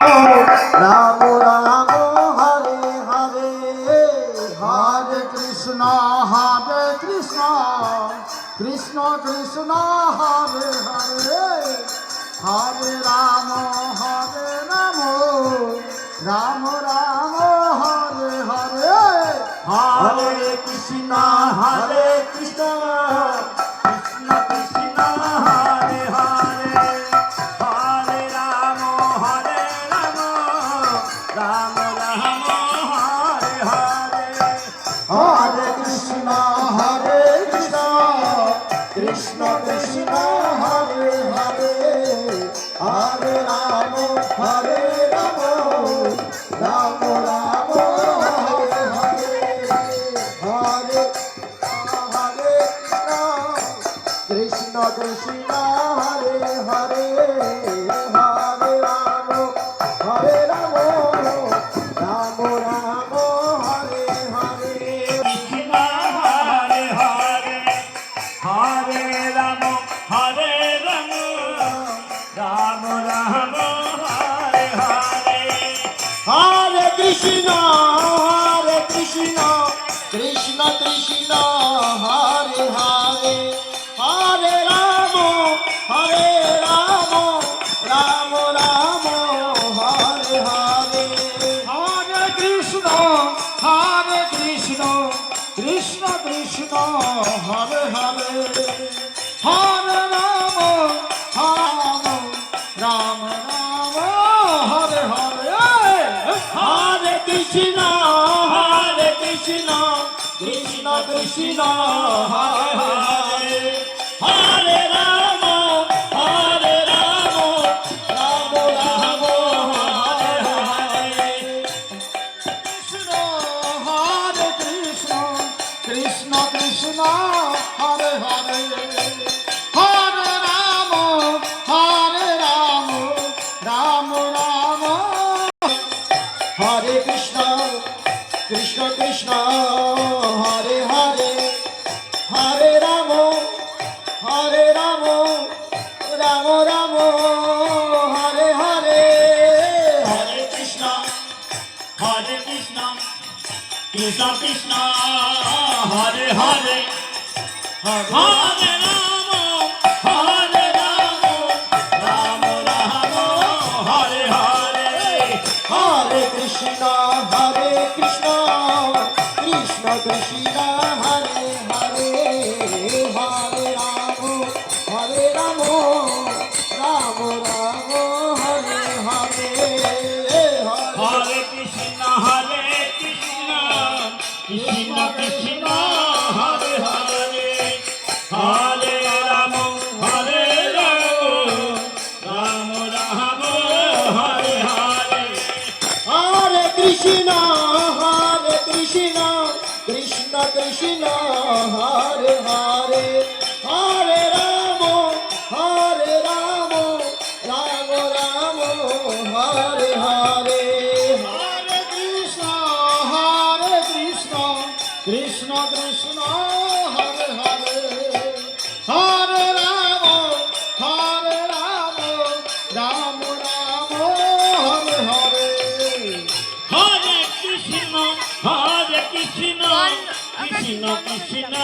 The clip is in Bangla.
রাম রাম হরে হরে হরে কৃষ্ণ কৃষ্ণ কৃষ্ণ হরে হরে হরে রাম রাম রাম হরে হরে হরে কৃষ্ণ কৃষ্ণ কৃষ্ণ হরে হরে হরে রাম রাম রাম হরে হরে হরে কৃষ্ণ কৃষ্ণ কৃষ্ণ হরে হরে হরে রাম রাম রাম হরে হরে হরে হরে কৃষ্ণ কৃষ্ণ হরে হরে হরে রাম রাম রাম হরে হরে কৃষ্ণ হরে হরে হরে রাম রাম রাম হরে হরে হরে কৃষ্ণ কৃষ্ণ কৃষ্ণ হরে হরে হরে রাম রাম রাম হরে হরে হরে কৃষ্ণ কৃষ্ণ কৃষ্ণ হরে হরে হরে রাম রাম হরে হরে হরে কৃষ্ণ কৃষ্ণ কৃষ্ণ হরে হরে হরে রাম রাম রাম হরে হরে কৃষ্ণ হরে কৃষ্ণ কৃষ্ণ কৃষ্ণ হরে হরে হরে রাম রাম রাম হরে কৃষ্ণ কৃষ্ণ কৃষ্ণ হরে হরে হরে রাম রাম রাম হরে হরে হরে কৃষ্ণ কৃষ্ণ কৃষ্ণ হরে হরে হরে রাম রাম রাম হরে হরে হরে কৃষ্ণ কৃষ্ণ কৃষ্ণ হরে হরে হরে রাম রাম হরে হরে হরে কৃষ্ণ কৃষ্ণ কৃষ্ণ হরে হরে হরে রাম রাম রাম হরে হরে হরে কৃষ্ণ কৃষ্ণ কৃষ্ণ হরে হরে হরে রাম রাম রাম হরে হরে হরে কৃষ্ণ কৃষ্ণ কৃষ্ণ হরে হরে হরে রাম রাম হরে হরে হরে কৃষ্ণ কৃষ্ণ কৃষ্ণ